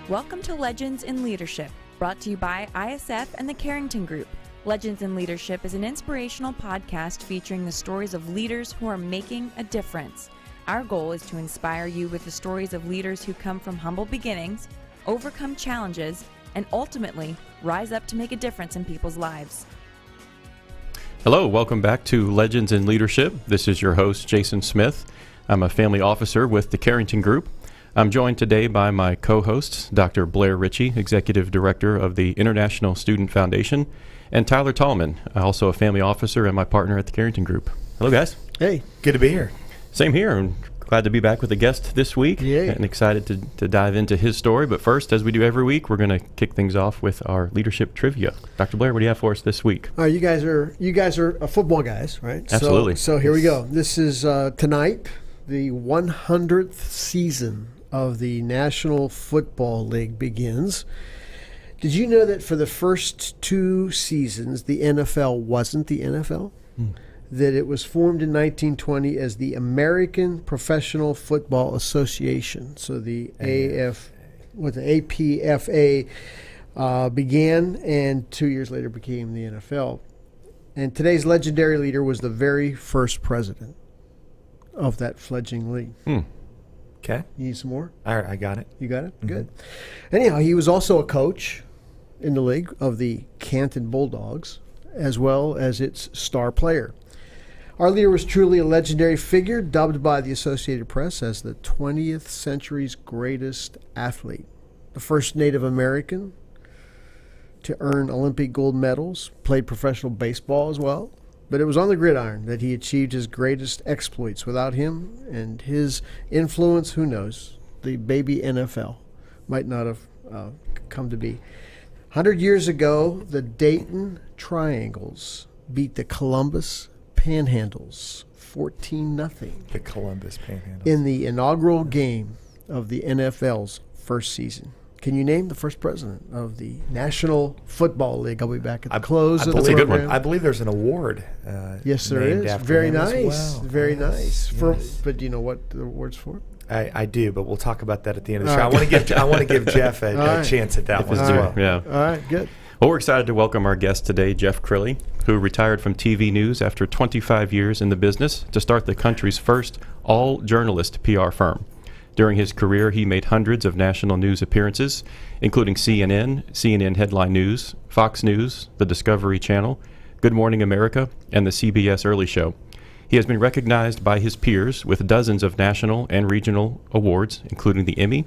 Welcome to Legends in Leadership, brought to you by ISF and the Carrington Group. Legends in Leadership is an inspirational podcast featuring the stories of leaders who are making a difference. Our goal is to inspire you with the stories of leaders who come from humble beginnings, overcome challenges, and ultimately rise up to make a difference in people's lives. Hello, welcome back to Legends in Leadership. This is your host, Jason Smith. I'm a family officer with the Carrington Group. I'm joined today by my co-hosts, Dr. Blair Ritchie, Executive Director of the International Student Foundation, and Tyler Tallman, also a family officer and my partner at the Carrington Group. Hello, guys. Hey, good to be here. Same here. I'm glad to be back with a guest this week. Yay. And excited to dive into his story. But first, as we do every week, we're going to kick things off with our leadership trivia. Dr. Blair, what do you have for us this week? All right, you guys are football guys, right? Absolutely. So here we go. This is tonight, the 100th season of the National Football League begins. Did you know that for the first two seasons, the NFL wasn't the NFL? That it was formed in 1920 as the American Professional Football Association. So the APFA began and 2 years later became the NFL. And today's legendary leader was the very first president of that fledgling league. Okay. You need some more? All right, I got it. You got it? Mm-hmm. Good. Anyhow, he was also a coach in the league of the Canton Bulldogs, as well as its star player. Our leader was truly a legendary figure, dubbed by the Associated Press as the 20th century's greatest athlete. The first Native American to earn Olympic gold medals, played professional baseball as well. But it was on the gridiron that he achieved his greatest exploits. Without him and his influence, who knows, the baby NFL might not have come to be. 100 years ago, the Dayton Triangles beat the Columbus Panhandles 14-0. The Columbus Panhandles. In the inaugural game of the NFL's first season. Can you name the first president of the National Football League? I'll be back at the close of the program. That's a good one. I believe there's an award. Yes, there is. Very nice. Well. Very nice. Yes. But do you know what the award's for? I do, but we'll talk about that at the end of the show. I want to give Jeff a chance at that one as well. Yeah. All right, good. Well, we're excited to welcome our guest today, Jeff Crilley, who retired from TV news after 25 years in the business to start the country's first all-journalist PR firm. During his career, he made hundreds of national news appearances, including CNN, CNN Headline News, Fox News, the Discovery Channel, Good Morning America, and the CBS Early Show. He has been recognized by his peers with dozens of national and regional awards, including the Emmy,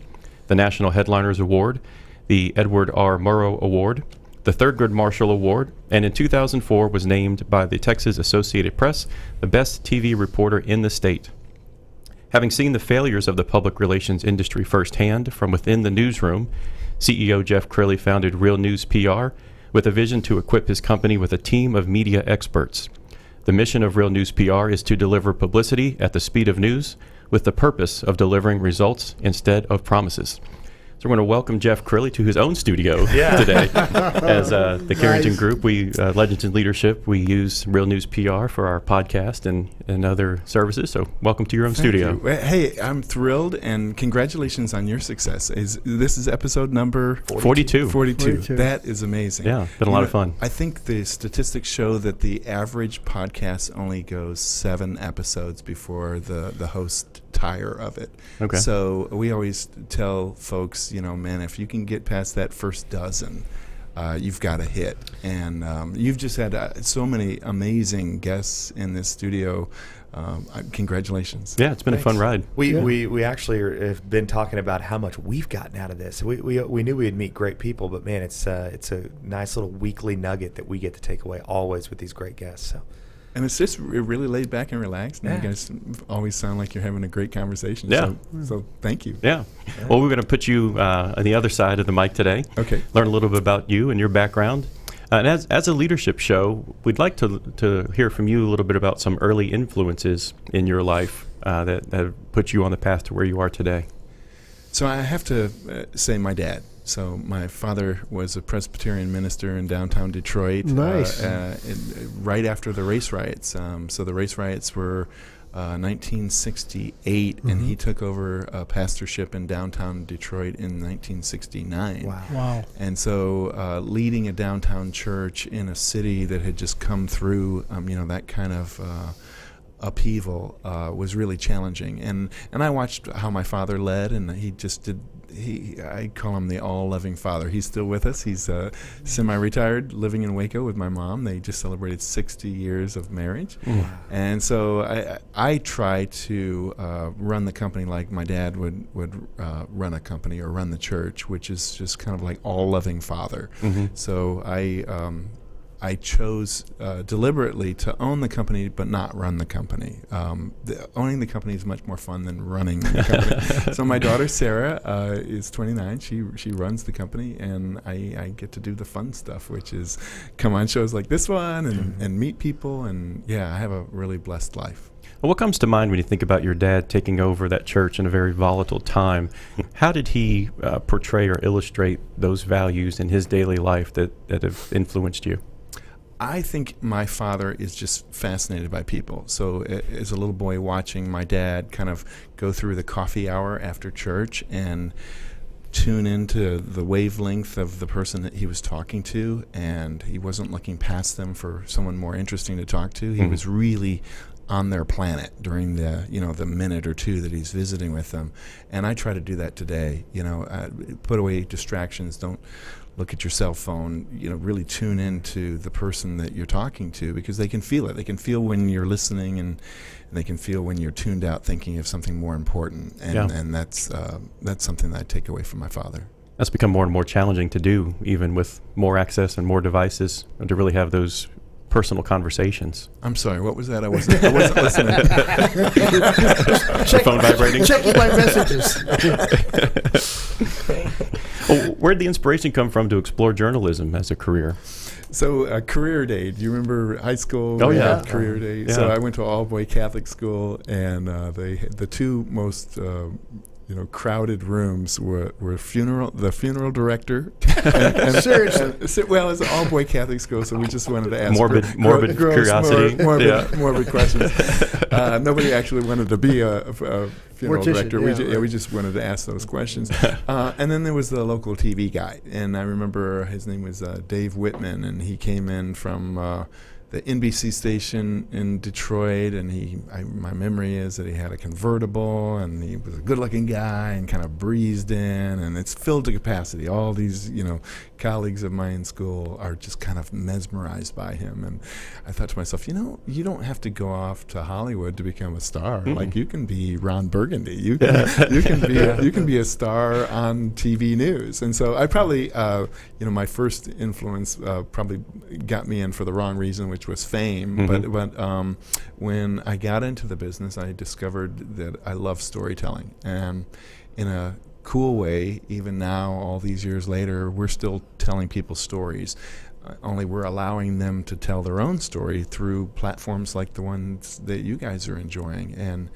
the National Headliners Award, the Edward R. Murrow Award, the Thurgood Marshall Award, and in 2004 was named by the Texas Associated Press the best TV reporter in the state. Having seen the failures of the public relations industry firsthand from within the newsroom, CEO Jeff Crilley founded Real News PR with a vision to equip his company with a team of media experts. The mission of Real News PR is to deliver publicity at the speed of news with the purpose of delivering results instead of promises. So we're going to welcome Jeff Crilley to his own studio today. As the Carrington Group, we Legends in Leadership, we use Real News PR for our podcast and other services. So welcome to your own studio. You. Hey, I'm thrilled, and congratulations on your success. This is episode number 42. 42. That is amazing. Yeah, been a lot of fun. I think the statistics show that the average podcast only goes 7 episodes before the host tire of it. Okay. So we always tell folks, man, if you can get past that first dozen, you've got a hit. And you've just had so many amazing guests in this studio. Congratulations. Yeah, it's been a fun ride. We actually have been talking about how much we've gotten out of this. We knew we'd meet great people, but man, it's a nice little weekly nugget that we get to take away always with these great guests. So. And it's just really laid back and relaxed. And you guys always sound like you're having a great conversation. Yeah. So thank you. Yeah. Well, we're going to put you on the other side of the mic today. Okay. Learn a little bit about you and your background. And as a leadership show, we'd like to hear from you a little bit about some early influences in your life that have put you on the path to where you are today. So I have to say my dad. So my father was a Presbyterian minister in downtown Detroit. Nice. Right after the race riots. So the race riots were 1968, and he took over a pastorship in downtown Detroit in 1969. Wow. And so leading a downtown church in a city that had just come through, that kind of upheaval was really challenging. And I watched how my father led, and he just did. I call him the all-loving father. He's still with us. He's semi-retired, living in Waco with my mom. They just celebrated 60 years of marriage. And so I try to run the company like my dad would run a company or run the church, which is just kind of like all-loving father. So I chose deliberately to own the company but not run the company. Owning the company is much more fun than running the company. So my daughter Sarah is 29. She runs the company, and I get to do the fun stuff, which is come on shows like this one and meet people. And yeah, I have a really blessed life. Well, what comes to mind when you think about your dad taking over that church in a very volatile time? How did he portray or illustrate those values in his daily life that have influenced you? I think my father is just fascinated by people. So as a little boy watching my dad kind of go through the coffee hour after church and tune into the wavelength of the person that he was talking to, and he wasn't looking past them for someone more interesting to talk to. He was really on their planet during the minute or two that he's visiting with them. And I try to do that today. Put away distractions. Don't look at your cell phone. Really tune into the person that you're talking to, because they can feel it. They can feel when you're listening, and they can feel when you're tuned out thinking of something more important. And that's something that I take away from my father. That's become more and more challenging to do, even with more access and more devices, and to really have those personal conversations. I'm sorry, what was that? I wasn't listening. Phone vibrating. Checking my messages. Well, where'd the inspiration come from to explore journalism as a career? So career day. Do you remember high school? Oh, yeah. Career day. Yeah. So I went to all-boy Catholic school, and the two most crowded rooms were the funeral director. Seriously. Well, it's an all-boy Catholic school, so we just wanted to ask morbid curiosity. Morbid questions. Nobody actually wanted to be a funeral director. We just wanted to ask those questions. And then there was the local TV guy, and I remember his name was Dave Whitman, and he came in from the NBC station in Detroit, and my memory is that he had a convertible, and he was a good-looking guy and kind of breezed in, and it's filled to capacity. All these, colleagues of mine in school are just kind of mesmerized by him, and I thought to myself, you don't have to go off to Hollywood to become a star. Like, you can be Ron Burgundy. You can be a star on TV news. And so I probably, my first influence probably got me in for the wrong reason, which was fame. But when I got into the business, I discovered that I love storytelling, and in a cool way, even now, all these years later, we're still telling people stories. Only we're allowing them to tell their own story through platforms like the ones that you guys are enjoying. And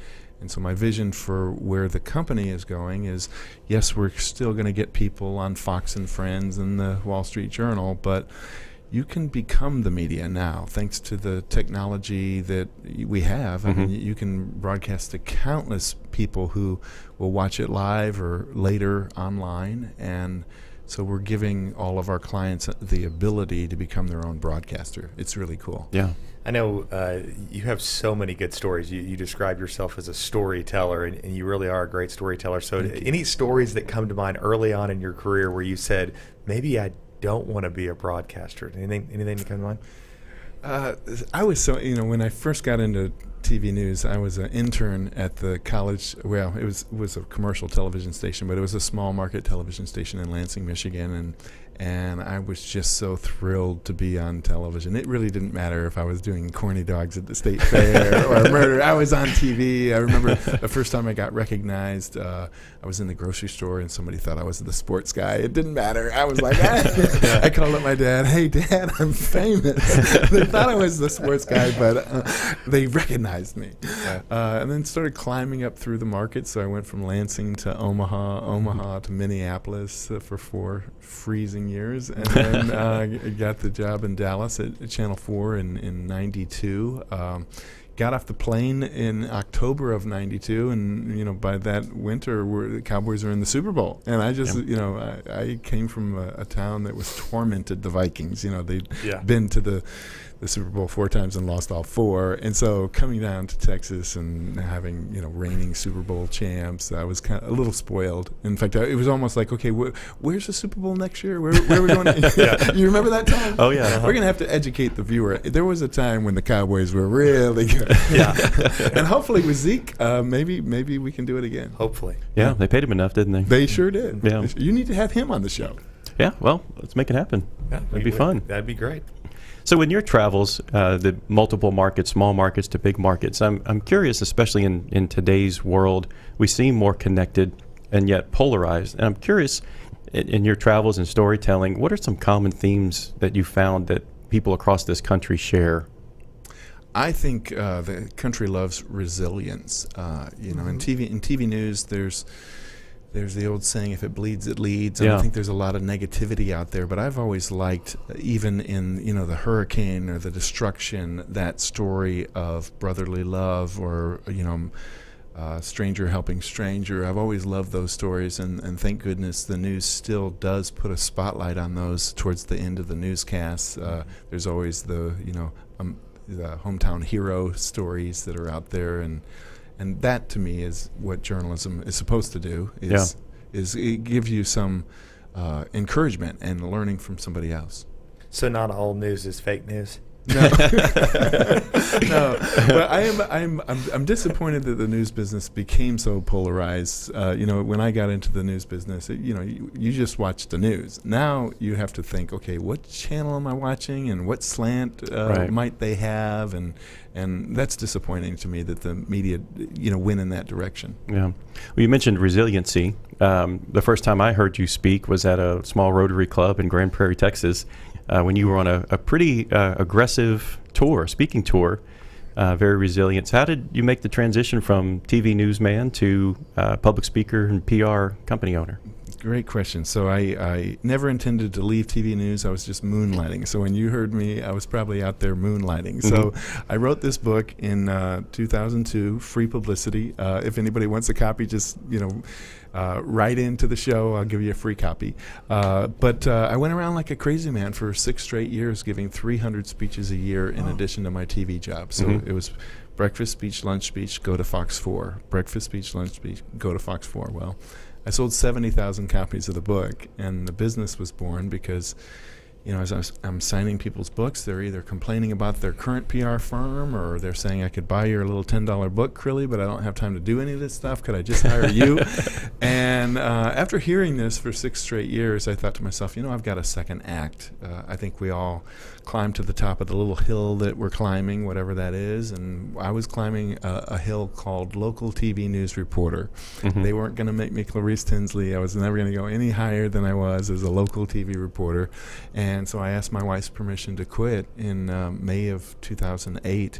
so my vision for where the company is going is, yes, we're still going to get people on Fox and Friends and the Wall Street Journal, but you can become the media now, thanks to the technology that we have. I mean, you can broadcast to countless people who will watch it live or later online, and so we're giving all of our clients the ability to become their own broadcaster. It's really cool. Yeah. I know you have so many good stories. You describe yourself as a storyteller, and you really are a great storyteller. So any stories that come to mind early on in your career where you said, maybe I don't want to be a broadcaster? Anything to come to mind? I was when I first got into TV news, I was an intern at the college. Well, it was a commercial television station, but it was a small market television station in Lansing, Michigan, And I was just so thrilled to be on television. It really didn't matter if I was doing corny dogs at the state fair or murder. I was on TV. I remember the first time I got recognized, I was in the grocery store and somebody thought I was the sports guy. It didn't matter. I was like, I called up my dad. Hey, Dad, I'm famous. They thought I was the sports guy, but they recognized me. And then started climbing up through the market. So I went from Lansing to Omaha to Minneapolis for 4 freezing years, and then got the job in Dallas at Channel 4 in 92. Got off the plane in October of 92, and by that winter the Cowboys were in the Super Bowl, and I just I came from a town that was tormented, the Vikings. They'd been to the Super Bowl 4 times and lost all 4, and so coming down to Texas and having reigning Super Bowl champs, I was kind of a little spoiled. In fact, it was almost like, okay, where's the Super Bowl next year? Where are we going? You remember that time? Oh yeah. We're gonna have to educate the viewer. There was a time when the Cowboys were really good. And hopefully with Zeke, maybe we can do it again. Hopefully. Yeah, they paid him enough, didn't they? They sure did. Yeah. You need to have him on the show. Yeah, well, let's make it happen. Yeah, That'd be fun. That'd be great. So in your travels, the multiple markets, small markets to big markets, I'm curious, especially in today's world, we seem more connected and yet polarized. And I'm curious, in your travels and storytelling, what are some common themes that you found that people across this country share? I think the country loves resilience. In TV news, there's the old saying, if it bleeds, it leads. And I think there's a lot of negativity out there. But I've always liked, even in the hurricane or the destruction, that story of brotherly love or stranger helping stranger. I've always loved those stories, and thank goodness the news still does put a spotlight on those towards the end of the newscasts. There's always the hometown hero stories that are out there, and that to me is what journalism is supposed to do. Is it gives you some encouragement and learning from somebody else. So not all news is fake news. No, no. But I'm disappointed that the news business became so polarized. When I got into the news business, you just watch the news. Now you have to think, okay, what channel am I watching, and what slant might they have, and that's disappointing to me that the media, went in that direction. Yeah. Well, you mentioned resiliency. The first time I heard you speak was at a small Rotary Club in Grand Prairie, Texas. When you were on a pretty aggressive speaking tour, very resilient. So how did you make the transition from TV newsman to public speaker and PR company owner? Great question. So I never intended to leave TV news. I was just moonlighting. So when you heard me, I was probably out there moonlighting. So I wrote this book in 2002, Free Publicity. If anybody wants a copy, just write into the show. I'll give you a free copy. But I went around like a crazy man for 6 straight years, giving 300 speeches a year in addition to my TV job. So it was breakfast speech, lunch speech, go to Fox 4. Breakfast speech, lunch speech, go to Fox 4. Well, I sold 70,000 copies of the book, and the business was born because, as I'm signing people's books, they're either complaining about their current PR firm, or they're saying, I could buy your little $10 book, Crilley, but I don't have time to do any of this stuff. Could I just hire you? And after hearing this for 6 straight years, I thought to myself, I've got a second act. I think we all climb to the top of the little hill that we're climbing, whatever that is. And I was climbing a hill called Local TV News Reporter. They weren't going to make me Clarice Tinsley. I was never going to go any higher than I was as a local TV reporter. And so I asked my wife's permission to quit in May of 2008.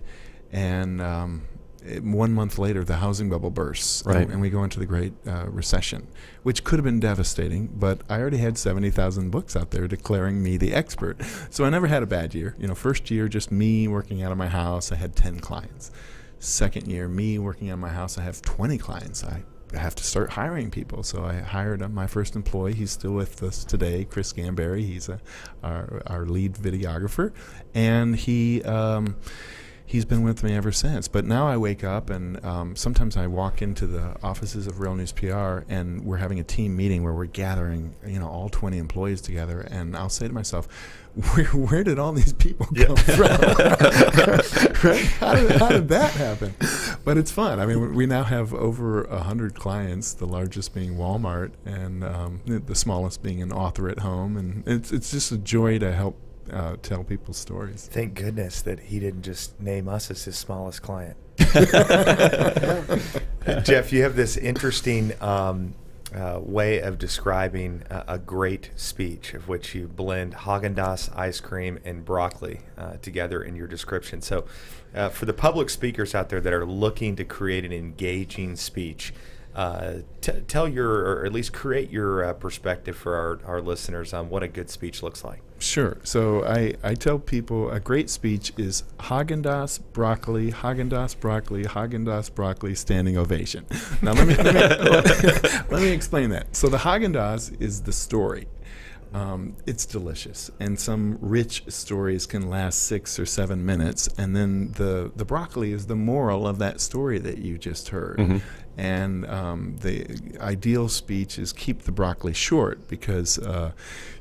And 1 month later, the housing bubble bursts, and we go into the Great Recession, which could have been devastating, but I already had 70,000 books out there declaring me the expert. So I never had a bad year. First year, just me working out of my house, I had 10 clients. Second year, me working out of my house, I have 20 clients. I have to start hiring people. So I hired my first employee. He's still with us today, Chris Gamberry. He's our lead videographer. And he he's been with me ever since. But now I wake up and sometimes I walk into the offices of Real News PR and we're having a team meeting where we're gathering, all 20 employees together, and I'll say to myself, where did all these people come from? Right? How did that happen? But it's fun. I mean, we now have over 100 clients, the largest being Walmart, and the smallest being an author at home, and it's just a joy to help tell people's stories. Thank goodness that he didn't just name us as his smallest client. Jeff, you have this interesting way of describing a great speech, of which you blend Haagen-Dazs ice cream and broccoli together in your description. So for the public speakers out there that are looking to create an engaging speech, tell or at least create your perspective for our listeners on what a good speech looks like. Sure. So I tell people a great speech is Haagen-Dazs broccoli, Haagen-Dazs broccoli, Haagen-Dazs broccoli, standing ovation. Now let me explain that. So the Haagen-Dazs is the story. It's delicious, and some rich stories can last 6 or 7 minutes, and then the broccoli is the moral of that story that you just heard. Mm-hmm. And the ideal speech is keep the broccoli short, because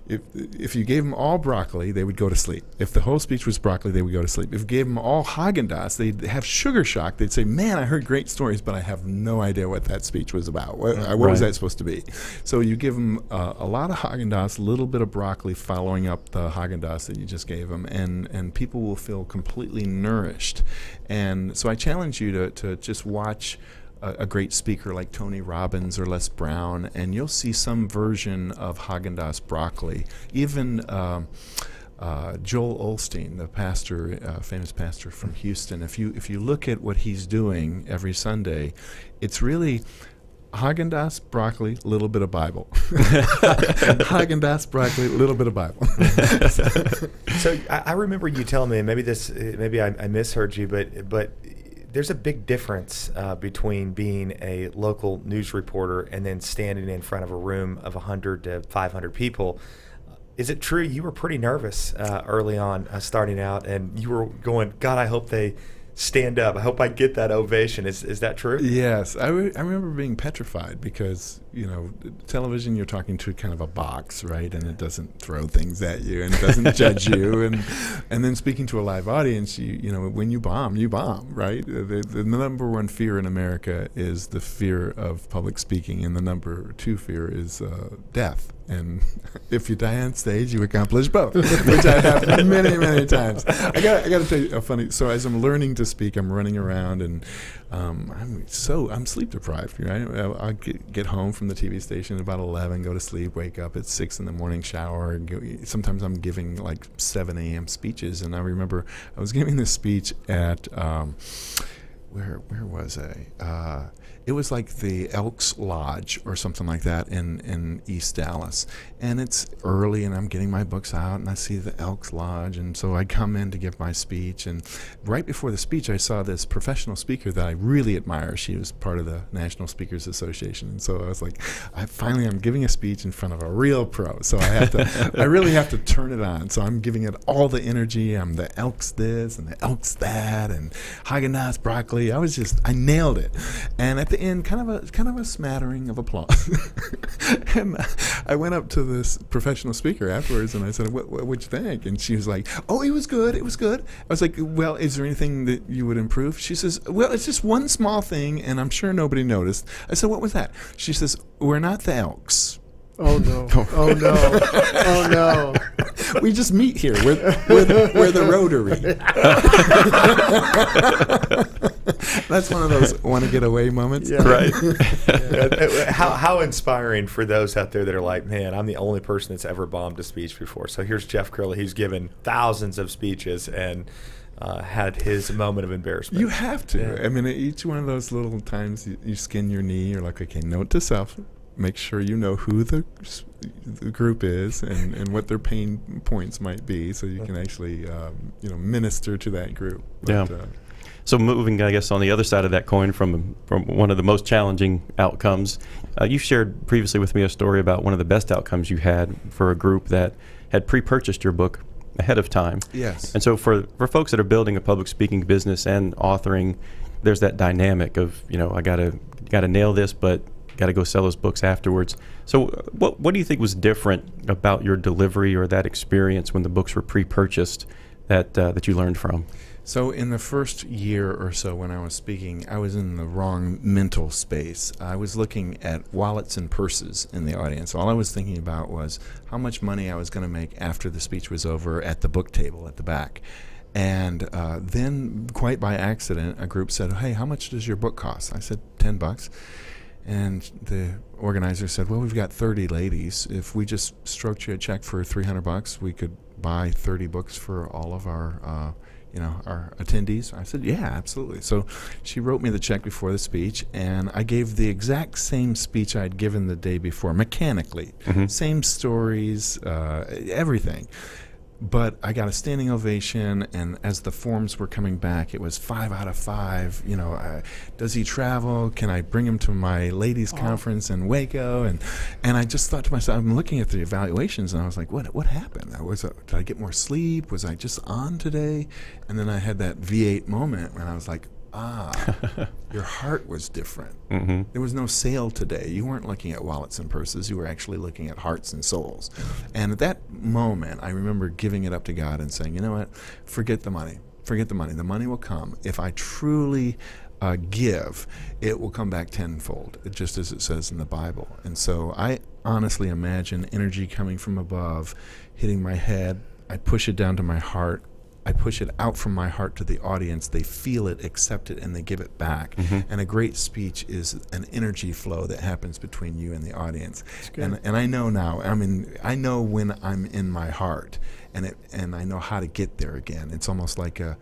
if you gave them all broccoli, they would go to sleep. If the whole speech was broccoli, they would go to sleep. If you gave them all Haagen-Dazs, they'd have sugar shock. They'd say, man, I heard great stories, but I have no idea what that speech was about. What was that supposed to be? So you give them a lot of Haagen-Dazs, a little bit of broccoli following up the Haagen-Dazs that you just gave them, and people will feel completely nourished. And so I challenge you to just watch a great speaker like Tony Robbins or Les Brown, and you'll see some version of Haagen-Dazs broccoli. Even Joel Osteen, the pastor, famous pastor from Houston, if you look at what he's doing every Sunday, it's really Haagen-Dazs broccoli, a little bit of Bible. Haagen-Dazs broccoli, a little bit of Bible. So I remember you telling me, maybe I misheard you, but there's a big difference between being a local news reporter and then standing in front of a room of 100 to 500 people. Is it true you were pretty nervous early on starting out, and you were going, God, I hope they stand up. I hope I get that ovation. Is that true? Yes. I remember being petrified because, television, you're talking to kind of a box, right? And it doesn't throw things at you and it doesn't judge you. And then speaking to a live audience, when you bomb, right? The number one fear in America is the fear of public speaking, and the number 2 fear is death. And if you die on stage, you accomplish both, which I have many, many times. I got to tell you a funny. So as I'm learning to speak, I'm running around, and I'm sleep deprived. Right? I get home from the TV station at about 11, go to sleep, wake up at 6 in the morning, shower. Sometimes I'm giving like 7 a.m. speeches, and I remember I was giving this speech at where was I? It was like the Elks Lodge or something like that in East Dallas. And it's early, and I'm getting my books out, and I see the Elks Lodge. And so I come in to give my speech. And right before the speech, I saw this professional speaker that I really admire. She was part of the National Speakers Association. And so I was like, I'm giving a speech in front of a real pro. So I really have to turn it on. So I'm giving it all the energy. I'm the Elks this and the Elks that and Haagen-Dazs broccoli. I nailed it. And at the end, kind of a smattering of applause. And I went up to this professional speaker afterwards, and I said, what'd you think? And she was like, oh, it was good. I was like, well, is there anything that you would improve? She says, well, it's just one small thing, and I'm sure nobody noticed. I said, what was that? She says, we're not the Elks. Oh, no. Oh, no. Oh, no. We just meet here. We're the Rotary. That's one of those want to get away moments. Yeah. Right. Yeah. How inspiring for those out there that are like, man, I'm the only person that's ever bombed a speech before. So here's Jeff Crilley. He's given thousands of speeches and had his moment of embarrassment. You have to. Yeah. I mean, each one of those little times you skin your knee, you're like, okay, note to self. Make sure you know who the group is and what their pain points might be, so you can actually minister to that group. But, yeah. So moving, I guess, on the other side of that coin from one of the most challenging outcomes, you shared previously with me a story about one of the best outcomes you had for a group that had pre-purchased your book ahead of time. Yes. And so for folks that are building a public speaking business and authoring, there's that dynamic of, I gotta nail this, but got to go sell those books afterwards. So what do you think was different about your delivery or that experience when the books were pre-purchased that you learned from? So in the first year or so when I was speaking, I was in the wrong mental space. I was looking at wallets and purses in the audience. All I was thinking about was how much money I was going to make after the speech was over at the book table at the back. And then, quite by accident, a group said, "Hey, how much does your book cost?" I said, $10. And the organizer said, "Well, we've got 30 ladies. If we just stroked you a check for $300, we could buy 30 books for all of our our attendees." I said, "Yeah, absolutely." So she wrote me the check before the speech, and I gave the exact same speech I'd given the day before, mechanically. Same stories, everything. But I got a standing ovation, and as the forms were coming back, it was 5 out of 5. Does he travel? Can I bring him to my ladies' conference in Waco? And I just thought to myself, I'm looking at the evaluations, and I was like, what happened? Did I get more sleep? Was I just on today? And then I had that V8 moment when I was like, your heart was different. There was no sale today. You weren't looking at wallets and purses. You were actually looking at hearts and souls. And at that moment, I remember giving it up to God and saying, you know what? Forget the money. Forget the money. The money will come. If I truly give, it will come back tenfold, just as it says in the Bible. And so I honestly imagine energy coming from above, hitting my head. I push it down to my heart. I push it out from my heart to the audience. They feel it, accept it, and they give it back. And a great speech is an energy flow that happens between you and the audience. And I know now. I know when I'm in my heart, and I know how to get there again. It's almost like a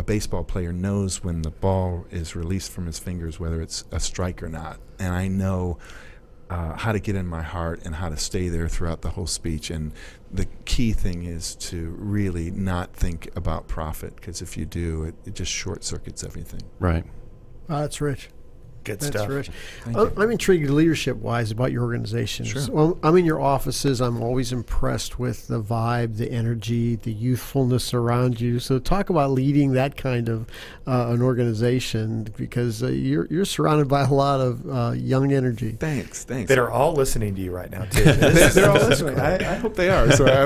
baseball player knows when the ball is released from his fingers, whether it's a strike or not. And I know how to get in my heart and how to stay there throughout the whole speech. And the key thing is to really not think about profit, because if you do, it just short circuits everything. Right. That's rich. Good stuff. Rich. I'm intrigued leadership-wise about your organization. Sure. Well, I'm in your offices. I'm always impressed with the vibe, the energy, the youthfulness around you. So talk about leading that kind of an organization, because you're surrounded by a lot of young energy. Thanks. That are all listening to you right now, too. They're all listening. I hope they are. So I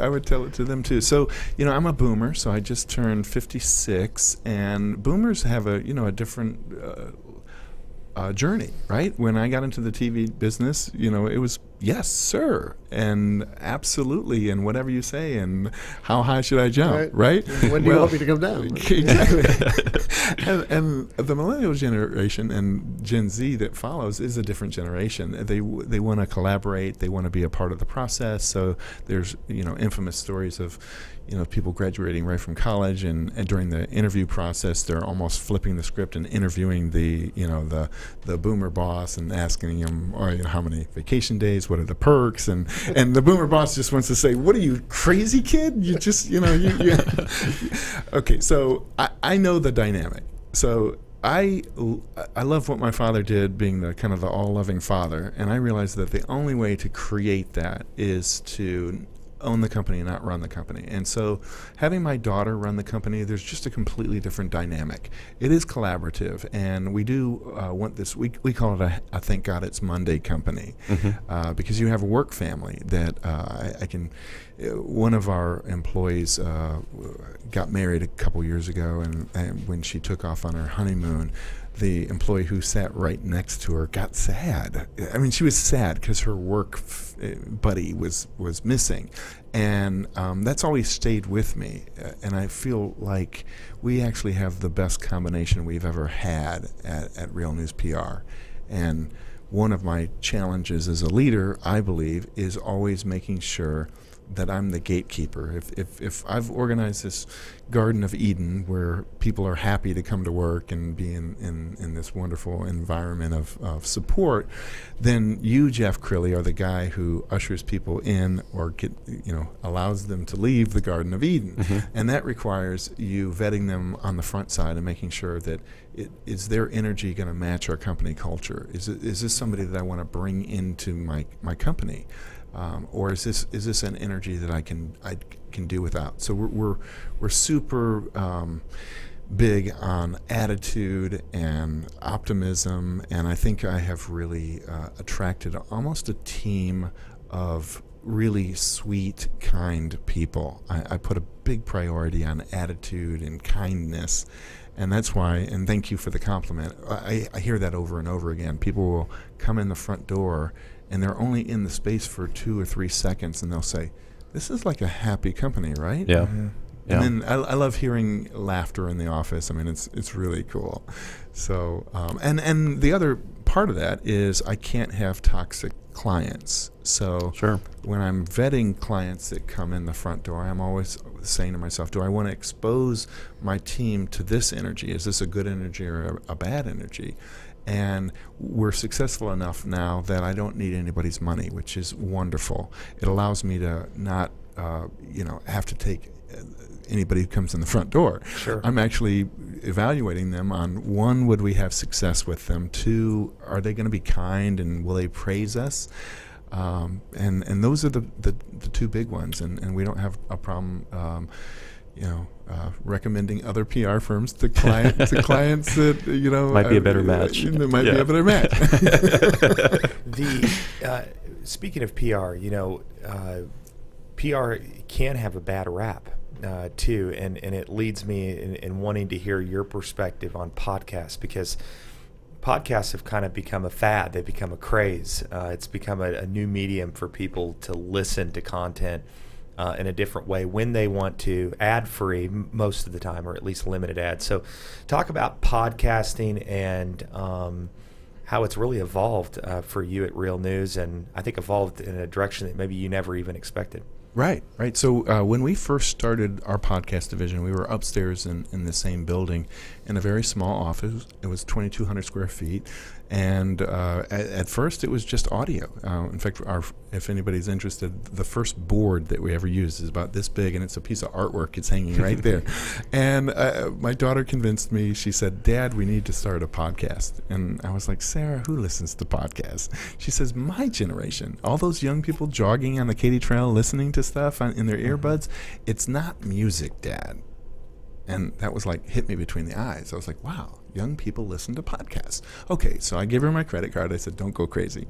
would tell it to them too. So I'm a boomer. So I just turned 56, and boomers have a different journey, right? When I got into the TV business, it was yes, sir, and absolutely, and whatever you say, and how high should I jump, right? When do you want me to come down? Exactly. and the millennial generation and Gen Z that follows is a different generation. They want to collaborate. They want to be a part of the process. So there's infamous stories of people graduating right from college, and during the interview process, they're almost flipping the script and interviewing the boomer boss and asking him, how many vacation days, what are the perks, and the boomer boss just wants to say, what are you, crazy kid? You just you Okay, so I know the dynamic. So I love what my father did, being the kind of the all-loving father, and I realized that the only way to create that is to own the company and not run the company. And so having my daughter run the company, there's just a completely different dynamic. It is collaborative, and we do want this, we call it a Thank God It's Monday company, because you have a work family that one of our employees got married a couple years ago, and when she took off on her honeymoon, the employee who sat right next to her got sad. I mean, she was sad because her work buddy was missing. And that's always stayed with me. And I feel like we actually have the best combination we've ever had at Real News PR. And one of my challenges as a leader, I believe, is always making sure that I'm the gatekeeper. If I've organized this Garden of Eden where people are happy to come to work and be in this wonderful environment of support, then you, Jeff Crilley, are the guy who ushers people in or allows them to leave the Garden of Eden. And that requires you vetting them on the front side and making sure that is their energy going to match our company culture? Is this somebody that I want to bring into my company? or is this an energy that I can do without? So we're super big on attitude and optimism, and I think I have really attracted almost a team of really sweet, kind people. I put a big priority on attitude and kindness, and that's why, and thank you for the compliment, I hear that over and over again. People will come in the front door and they're only in the space for 2 or 3 seconds, and they'll say, "This is like a happy company, right?" Yeah. Mm-hmm. And then I love hearing laughter in the office. I mean, it's really cool. So, and the other part of that is I can't have toxic clients. So when I'm vetting clients that come in the front door, I'm always saying to myself, do I want to expose my team to this energy? Is this a good energy or a bad energy? And we're successful enough now that I don't need anybody's money, which is wonderful. It allows me to not, have to take anybody who comes in the front door. Sure. I'm actually evaluating them on, 1, would we have success with them? 2, are they going to be kind and will they praise us? And those are the 2 big ones, and we don't have a problem recommending other PR firms to clients that might be a better match. Might be a better match. Speaking of PR, PR can have a bad rap too, and it leads me in wanting to hear your perspective on podcasts, because podcasts have kind of become a fad. They've become a craze. It's become a new medium for people to listen to content in a different way when they want to, ad-free most of the time, or at least limited ads. So talk about podcasting and how it's really evolved for you at Real News, and I think evolved in a direction that maybe you never even expected. Right. So when we first started our podcast division, we were upstairs in the same building in a very small office. It was 2,200 square feet. And at first, it was just audio. In fact, if anybody's interested, the first board that we ever used is about this big, and it's a piece of artwork. It's hanging right there. And my daughter convinced me. She said, "Dad, we need to start a podcast." And I was like, "Sarah, who listens to podcasts?" She says, "My generation, all those young people jogging on the Katy Trail listening to stuff in their earbuds. It's not music, Dad." And that was like, hit me between the eyes. I was like, wow, young people listen to podcasts. Okay, so I gave her my credit card. I said, don't go crazy.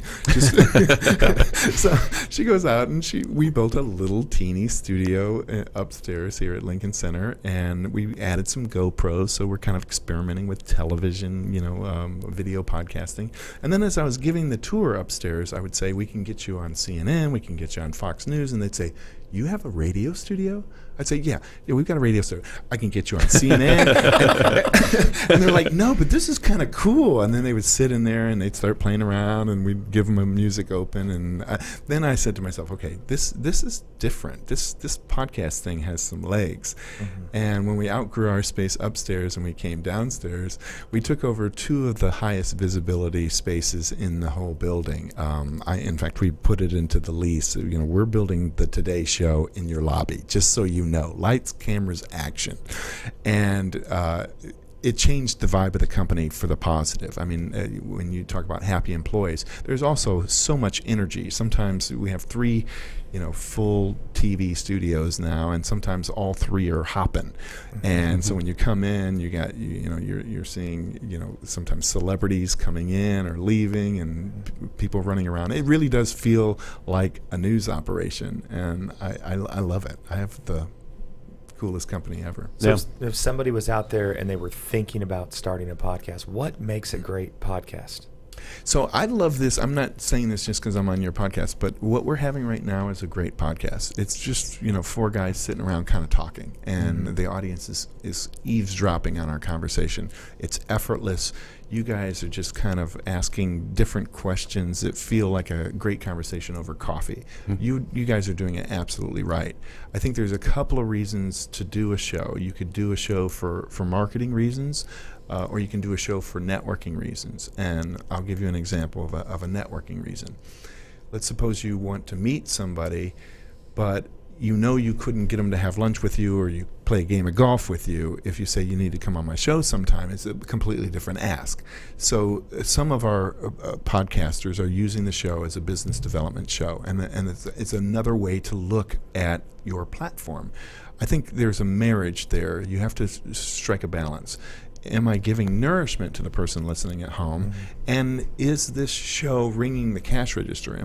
So she goes out, and we built a little teeny studio upstairs here at Lincoln Center, and we added some GoPros, so we're kind of experimenting with television, video podcasting. And then as I was giving the tour upstairs, I would say, we can get you on CNN, we can get you on Fox News, and they'd say, you have a radio studio? I'd say, yeah, we've got a radio studio. I can get you on CNN. And they're like, no, but this is kind of cool. And then they would sit in there and they'd start playing around, and we'd give them a music open. And then I said to myself, okay, this is different. This podcast thing has some legs. Mm-hmm. And when we outgrew our space upstairs and we came downstairs, we took over 2 of the highest visibility spaces in the whole building. In fact, we put it into the lease. We're building the Today Show in your lobby, just so you know. Lights, cameras, action. And it changed the vibe of the company for the positive. I mean, when you talk about happy employees, there's also so much energy. Sometimes we have 3, full TV studios now, and sometimes all 3 are hopping. And so when you come in, you got, you're seeing, sometimes celebrities coming in or leaving, and people running around. It really does feel like a news operation, and I love it. I have the coolest company ever. So if somebody was out there and they were thinking about starting a podcast, what makes a great podcast? So I love this. I'm not saying this just because I'm on your podcast, but what we're having right now is a great podcast. It's just 4 guys sitting around kind of talking, and the audience is eavesdropping on our conversation. It's effortless. You guys are just kind of asking different questions that feel like a great conversation over coffee. You guys are doing it absolutely right. I think there's a couple of reasons to do a show. You could do a show for marketing reasons, or you can do a show for networking reasons. And I'll give you an example of a networking reason. Let's suppose you want to meet somebody, but you couldn't get them to have lunch with you or you play a game of golf with you. If you say you need to come on my show sometime, it's a completely different ask. So some of our podcasters are using the show as a business development show, and it's another way to look at your platform. I think there's a marriage there. You have to strike a balance. Am I giving nourishment to the person listening at home? And is this show ringing the cash register?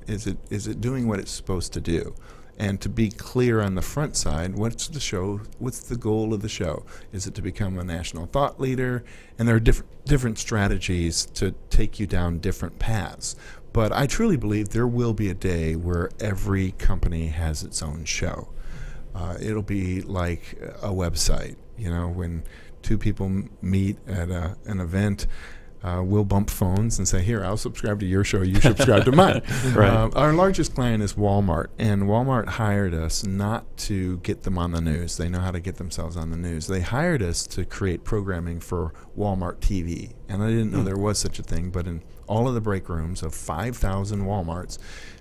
Is it doing what it's supposed to do? And to be clear on the front side, what's the goal of the show? Is it to become a national thought leader? And there are different strategies to take you down different paths. But I truly believe there will be a day where every company has its own show. It'll be like a website. When two people meet at an event, we'll bump phones and say, here, I'll subscribe to your show, you subscribe to mine. Right. Our largest client is Walmart, and Walmart hired us not to get them on the news. They know how to get themselves on the news. They hired us to create programming for Walmart TV, and I didn't know there was such a thing, but in all of the break rooms of 5,000 Walmarts,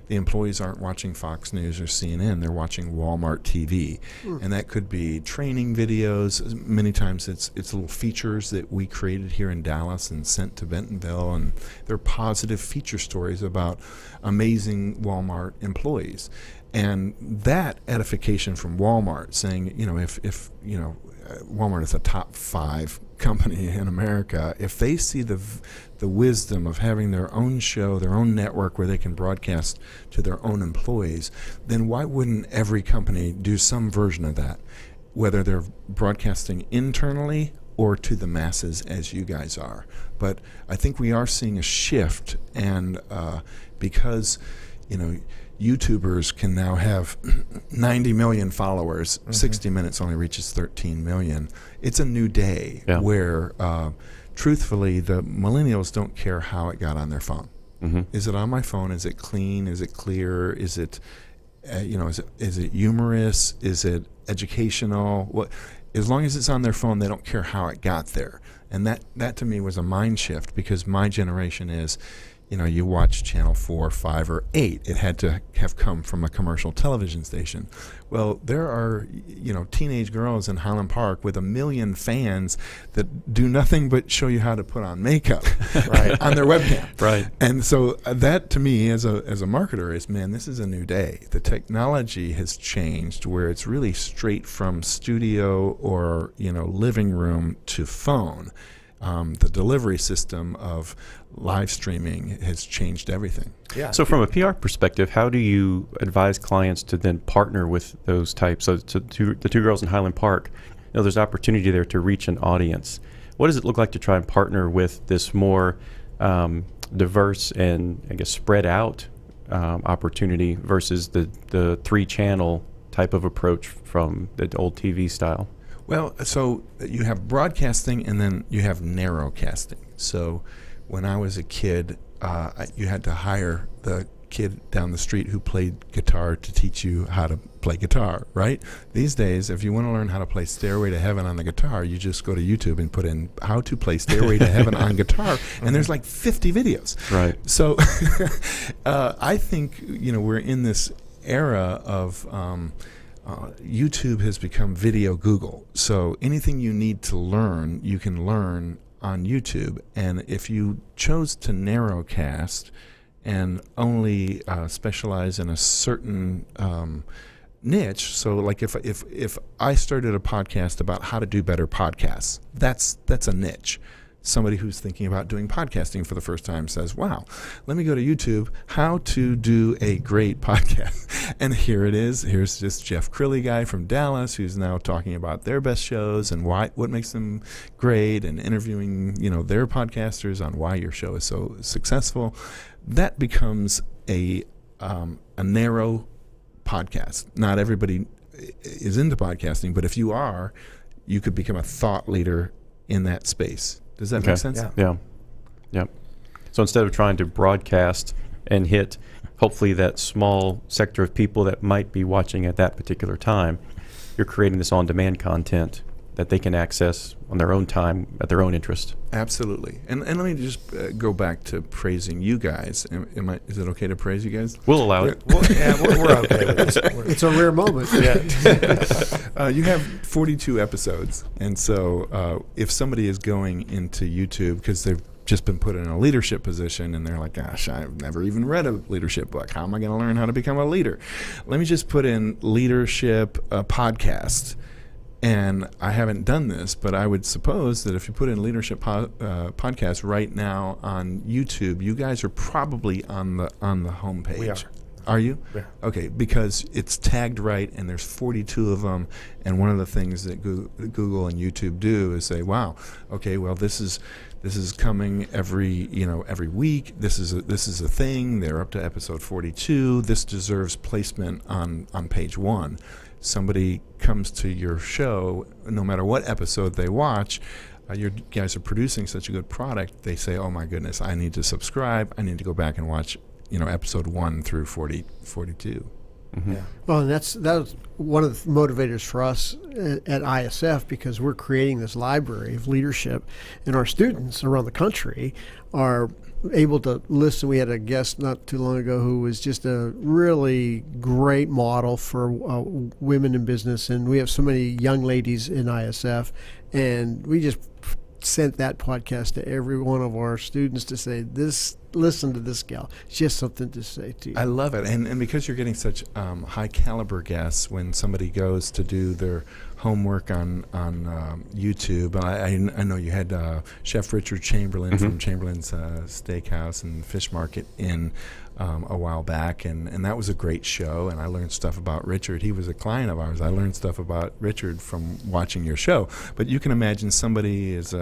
the employees aren't watching Fox News or CNN. They're watching Walmart TV. And that could be training videos. Many times it's little features that we created here in Dallas and sent to Bentonville. And they're positive feature stories about amazing Walmart employees. And that edification from Walmart saying, if Walmart is a top 5 company in America, if they see the wisdom of having their own show, their own network where they can broadcast to their own employees, then why wouldn't every company do some version of that, whether they're broadcasting internally or to the masses as you guys are? But I think we are seeing a shift, and because YouTubers can now have 90 million followers. 60 Minutes only reaches 13 million. It's a new day where, truthfully, the millennials don't care how it got on their phone. Is it on my phone? Is it clean? Is it clear? Is it, is it humorous? Is it educational? As long as it's on their phone, they don't care how it got there. And that to me was a mind shift, because my generation is, you watch Channel 4, 5, or 8. It had to have come from a commercial television station. Well, there are, teenage girls in Highland Park with 1 million fans that do nothing but show you how to put on makeup on their webcam. Right. And so that, to me, as a marketer, is, man, this is a new day. The technology has changed where it's really straight from studio or, living room to phone. The delivery system of live streaming has changed everything. Yeah. So from a PR perspective, how do you advise clients to then partner with those types? So the two girls in Highland Park, there's opportunity there to reach an audience. What does it look like to try and partner with this more diverse and, I guess, spread out opportunity versus the 3-channel type of approach from the old TV style? Well, so you have broadcasting and then you have narrowcasting. So when I was a kid, you had to hire the kid down the street who played guitar to teach you how to play guitar, right? These days, if you want to learn how to play Stairway to Heaven on the guitar, you just go to YouTube and put in how to play Stairway to Heaven on guitar, and there's like 50 videos. Right. So I think, we're in this era of YouTube has become video Google. So anything you need to learn, you can learn on YouTube. And if you chose to narrowcast and only specialize in a certain niche, so like if I started a podcast about how to do better podcasts, that's a niche. Somebody who's thinking about doing podcasting for the first time says, wow, let me go to YouTube, how to do a great podcast. And here it is. Here's this Jeff Crilley guy from Dallas who's now talking about their best shows and what makes them great, and interviewing, their podcasters on why your show is so successful. That becomes a narrow podcast. Not everybody is into podcasting, but if you are, you could become a thought leader in that space. Does that make sense? Yeah. So instead of trying to broadcast and hit hopefully that small sector of people that might be watching at that particular time, you're creating this on-demand content that they can access on their own time at their own interest. Absolutely. And let me just go back to praising you guys. Is it okay to praise you guys? We'll allow it. Well, yeah, we're okay with this. It's a rare moment. Yeah. You have 42 episodes. And so if somebody is going into YouTube because they've just been put in a leadership position and they're like, gosh, I've never even read a leadership book. How am I going to learn how to become a leader? Let me just put in leadership podcast. And I haven't done this, but I would suppose that if you put in leadership podcast right now on YouTube, you guys are probably on the homepage. We are. Are you? Yeah. Okay, because it's tagged right, and there's 42 of them. And one of the things that Google and YouTube do is say, "Wow, okay, well this is coming every week. This is a thing. They're up to episode 42. This deserves placement on page 1." Somebody comes to your show, no matter what episode they watch, you guys are producing such a good product, they say, oh my goodness, I need to subscribe, I need to go back and watch episode 1 through 42. Mm-hmm. Yeah. Well, and that was one of the motivators for us at ISF, because we're creating this library of leadership, and our students around the country are able to listen. We had a guest not too long ago who was just a really great model for women in business, and we have so many young ladies in ISF, and we just sent that podcast to every one of our students to say, listen to this gal. It's just something to say to you. I love it. And because you're getting such high caliber guests, when somebody goes to do their homework on YouTube, I know you had Chef Richard Chamberlain from Chamberlain's Steakhouse and Fish Market in a while back, and that was a great show, and I learned stuff about Richard. He was a client of ours. I learned stuff about Richard from watching your show. But you can imagine somebody is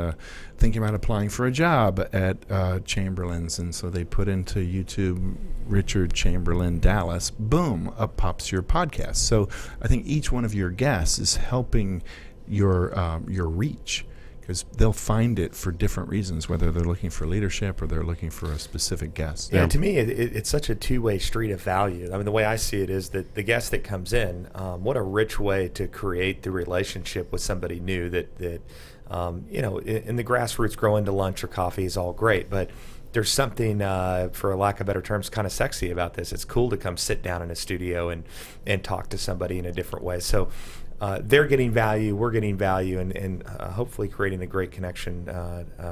thinking about applying for a job at Chamberlain's, and so they put into YouTube Richard Chamberlain Dallas, boom, up pops your podcast. So I think each one of your guests is helping your reach, because they'll find it for different reasons, whether they're looking for leadership or they're looking for a specific guest. Yeah, to me, it's such a two-way street of value. I mean, the way I see it is that the guest that comes in, what a rich way to create the relationship with somebody new that in the grassroots, growing to lunch or coffee is all great, but there's something, for lack of better terms, kind of sexy about this. It's cool to come sit down in a studio and talk to somebody in a different way. So they're getting value, we're getting value, and hopefully creating a great connection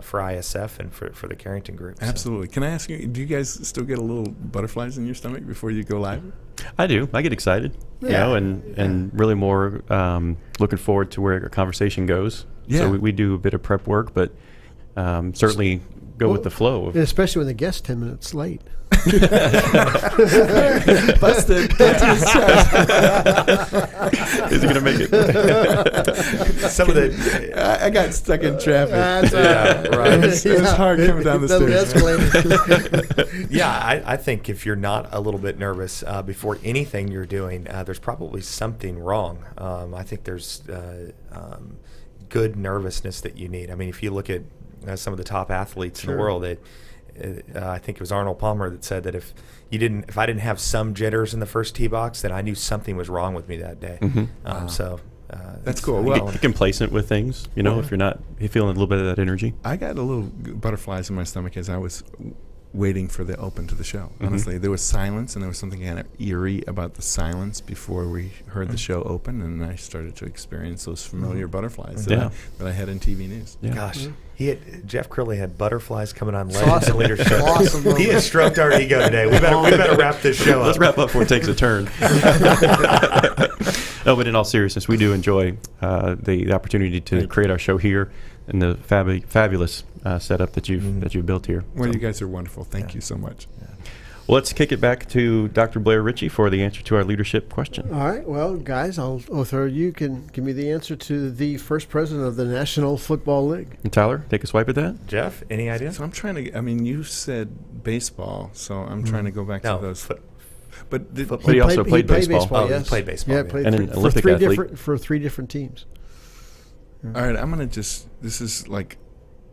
for ISF and for the Carrington Group. Absolutely. So. Can I ask you, do you guys still get a little butterflies in your stomach before you go live? I do. I get excited, and really more looking forward to where a conversation goes. Yeah. So we do a bit of prep work, but certainly go with the flow. Especially when the guest's 10 minutes late. Busted. Is he going to make it? Some of the I got stuck in traffic. Right. It was hard coming down the stairs. Yeah, I think if you're not a little bit nervous before anything you're doing, there's probably something wrong. I think there's good nervousness that you need. I mean, if you look at some of the top athletes in the world, I think it was Arnold Palmer that said that if I didn't have some jitters in the first tee box, then I knew something was wrong with me that day. Mm-hmm. So that's cool. Well, get complacent with things, if you're feeling a little bit of that energy. I got a little butterflies in my stomach as I was waiting for the open to the show. Honestly, there was silence, and there was something kind of eerie about the silence before we heard the show open, and I started to experience those familiar butterflies that I had in TV news. Yeah. Gosh, Jeff Crilley had butterflies coming on Legends and Leadership. Awesome. He has stroked our ego today. We better wrap this show up. Let's wrap up before it takes a turn. No, but in all seriousness, we do enjoy the opportunity to create our show here and the fabulous setup that you've built here. Well, you guys are wonderful. Thank you so much. Well, let's kick it back to Dr. Blair Ritchie for the answer to our leadership question. All right. Well, guys, I'll throw you can give me the answer to the first president of the National Football League. And Tyler, take a swipe at that. Jeff, any idea? So I'm trying to. I mean, you said baseball, so I'm trying to go back to those. But he also played baseball. Oh, yes. he played baseball. Yeah, Yeah. played And an Olympic athlete. for three different teams. All right, I'm gonna just. This is like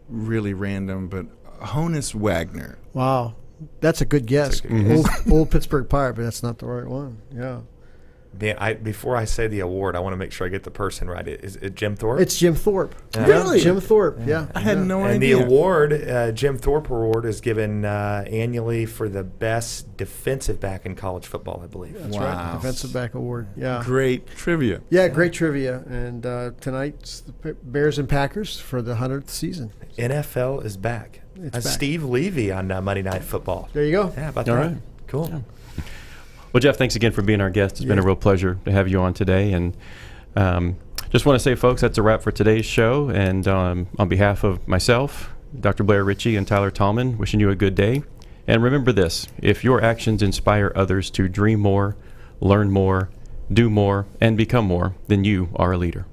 really random, but Honus Wagner. Wow, that's a good guess. That's a good Old Pittsburgh Pirate, but that's not the right one. Yeah. Before I say the award, I want to make sure I get the person right. Is it Jim Thorpe? It's Jim Thorpe. Really? Jim Thorpe, yeah. I had no and idea. the award, Jim Thorpe Award, is given annually for the best defensive back in college football, I believe. That's right. Defensive back award. Yeah. Great trivia. Yeah, great trivia. And tonight's the Bears and Packers for the 100th season. NFL is back. It's back. Steve Levy on Monday Night Football. There you go. Yeah, about All that. right. Cool. Yeah. Well, Jeff, thanks again for being our guest. It's been a real pleasure to have you on today. And just want to say, folks, that's a wrap for today's show. And on behalf of myself, Dr. Blair Ritchie, and Tyler Tallman, wishing you a good day. And remember this: if your actions inspire others to dream more, learn more, do more, and become more, then you are a leader.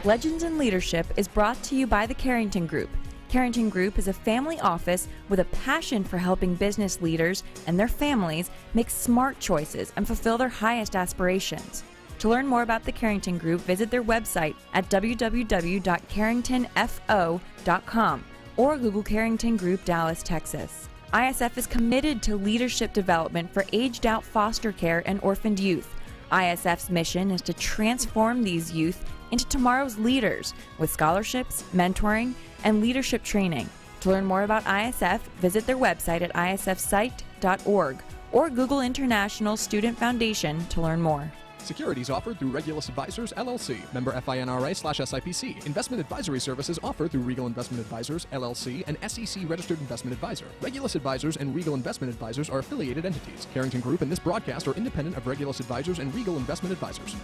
Legends in Leadership is brought to you by the Carrington Group. Carrington Group is a family office with a passion for helping business leaders and their families make smart choices and fulfill their highest aspirations. To learn more about the Carrington Group, visit their website at www.carringtonfo.com or Google Carrington Group, Dallas, Texas. ISF is committed to leadership development for aged-out foster care and orphaned youth. ISF's mission is to transform these youth into tomorrow's leaders with scholarships, mentoring, and leadership training. To learn more about ISF, visit their website at isfsite.org or Google International Student Foundation to learn more. Securities offered through Regulus Advisors, LLC. Member FINRA/SIPC. Investment advisory services offered through Regal Investment Advisors, LLC, an SEC-registered investment advisor. Regulus Advisors and Regal Investment Advisors are affiliated entities. Carrington Group and this broadcast are independent of Regulus Advisors and Regal Investment Advisors.